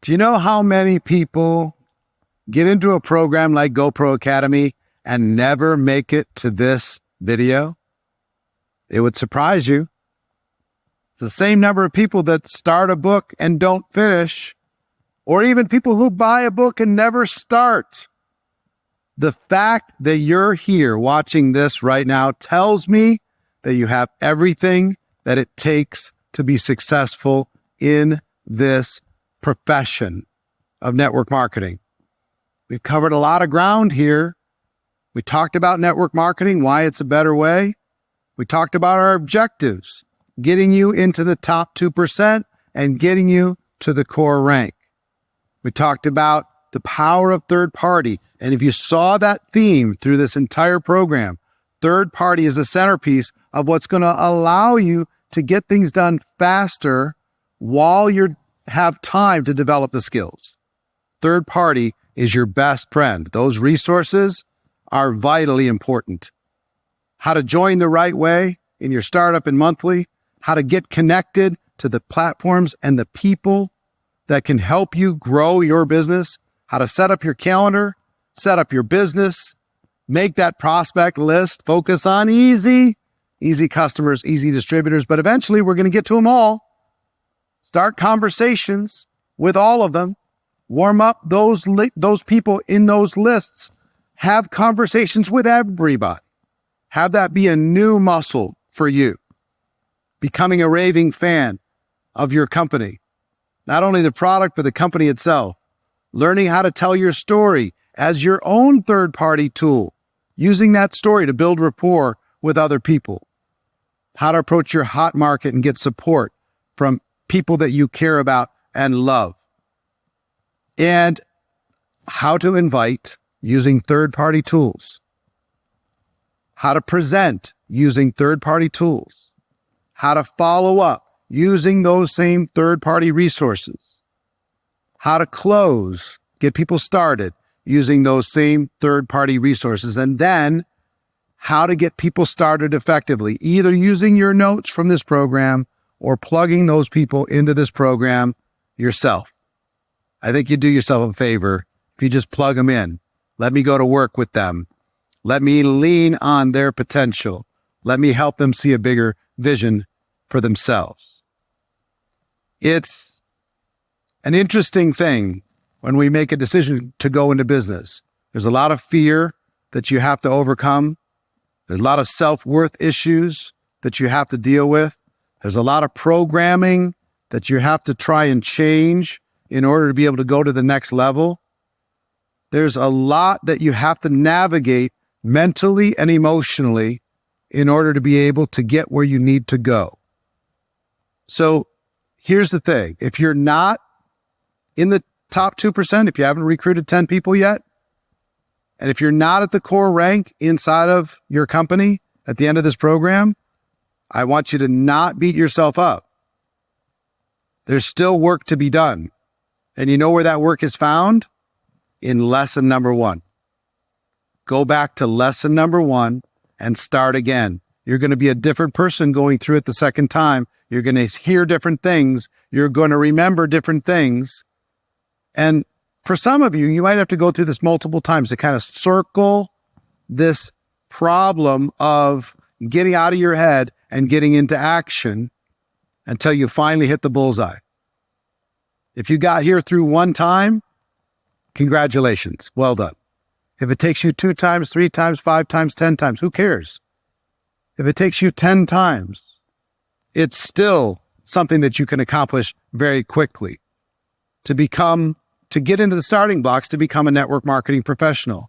Do you know how many people get into a program like GoPro Academy and never make it to this video? It would surprise you. It's the same number of people that start a book and don't finish, or even people who buy a book and never start. The fact that you're here watching this right now tells me that you have everything that it takes to be successful in this profession of network marketing. We've covered a lot of ground here. We talked about network marketing, why it's a better way. We talked about our objectives, getting you into the top 2% and getting you to the core rank. We talked about the power of third party. And if you saw that theme through this entire program, third party is the centerpiece of what's going to allow you to get things done faster while you have time to develop the skills. Third party is your best friend. Those resources are vitally important. How to join the right way in your startup and monthly, how to get connected to the platforms and the people that can help you grow your business, how to set up your calendar, set up your business, make that prospect list, focus on easy customers, easy distributors, but eventually we're going to get to them all. Start conversations with all of them. Warm up those people in those lists. Have conversations with everybody. Have that be a new muscle for you. Becoming a raving fan of your company. Not only the product, but the company itself. Learning how to tell your story as your own third-party tool. Using that story to build rapport with other people. How to approach your hot market and get support from people that you care about and love. And how to invite using third-party tools. How to present using third-party tools. How to follow up using those same third-party resources. How to close, get people started using those same third-party resources. And then how to get people started effectively, either using your notes from this program or plugging those people into this program yourself. I think you do yourself a favor if you just plug them in. Let me go to work with them. Let me lean on their potential. Let me help them see a bigger vision for themselves. It's an interesting thing when we make a decision to go into business. There's a lot of fear that you have to overcome. There's a lot of self-worth issues that you have to deal with. There's a lot of programming that you have to try and change in order to be able to go to the next level. There's a lot that you have to navigate mentally and emotionally in order to be able to get where you need to go. So here's the thing. If you're not in the top 2%, if you haven't recruited 10 people yet, and if you're not at the core rank inside of your company at the end of this program, I want you to not beat yourself up. There's still work to be done. And you know where that work is found? In lesson number 1. Go back to lesson number 1 and start again. You're going to be a different person going through it the second time. You're going to hear different things. You're going to remember different things. And for some of you, you might have to go through this multiple times to kind of circle this problem of getting out of your head and getting into action until you finally hit the bullseye. If you got here through one time, congratulations. Well done. If it takes you 2 times, 3 times, 5 times, 10 times, who cares? If it takes you 10 times, it's still something that you can accomplish very quickly to get into the starting blocks to become a network marketing professional.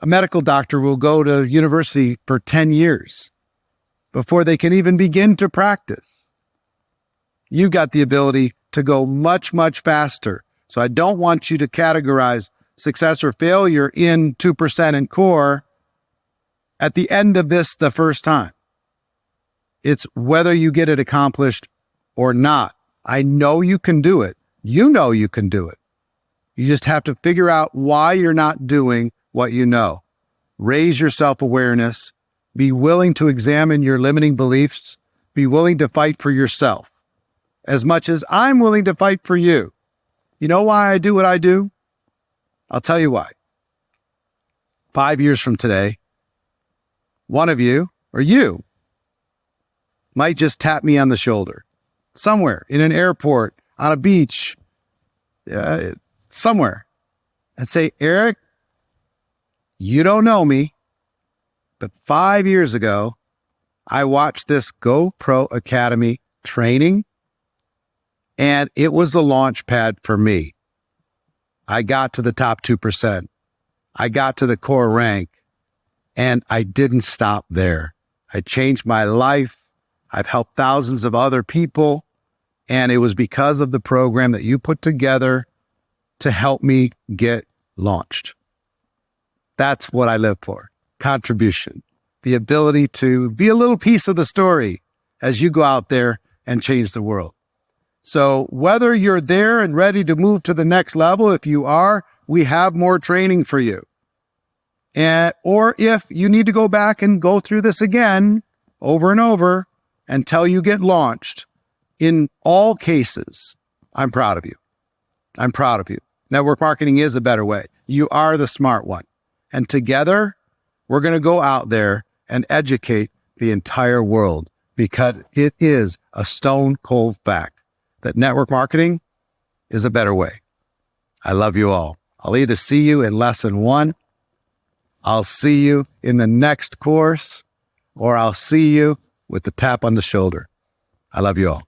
A medical doctor will go to university for 10 years before they can even begin to practice. You got the ability to go much, much faster. So I don't want you to categorize success or failure in 2% and core at the end of this the first time. It's whether you get it accomplished or not. I know you can do it. You know you can do it. You just have to figure out why you're not doing what you know. Raise your self-awareness. Be willing to examine your limiting beliefs. Be willing to fight for yourself as much as I'm willing to fight for you. You know why I do what I do? I'll tell you why. 5 years from today, one of you or you might just tap me on the shoulder somewhere in an airport, on a beach, somewhere, and say, Eric, you don't know me, but 5 years ago, I watched this GoPro Academy training, and it was the launch pad for me. I got to the top 2%. I got to the core rank, and I didn't stop there. I changed my life. I've helped thousands of other people, and it was because of the program that you put together to help me get launched. That's what I live for. Contribution. The ability to be a little piece of the story as you go out there and change the world. So whether you're there and ready to move to the next level, if you are, we have more training for you. Or if you need to go back and go through this again over and over until you get launched, in all cases, I'm proud of you. I'm proud of you. Network marketing is a better way. You are the smart one. And together, we're going to go out there and educate the entire world, because it is a stone cold fact that network marketing is a better way. I love you all. I'll either see you in lesson 1, I'll see you in the next course, or I'll see you with the tap on the shoulder. I love you all.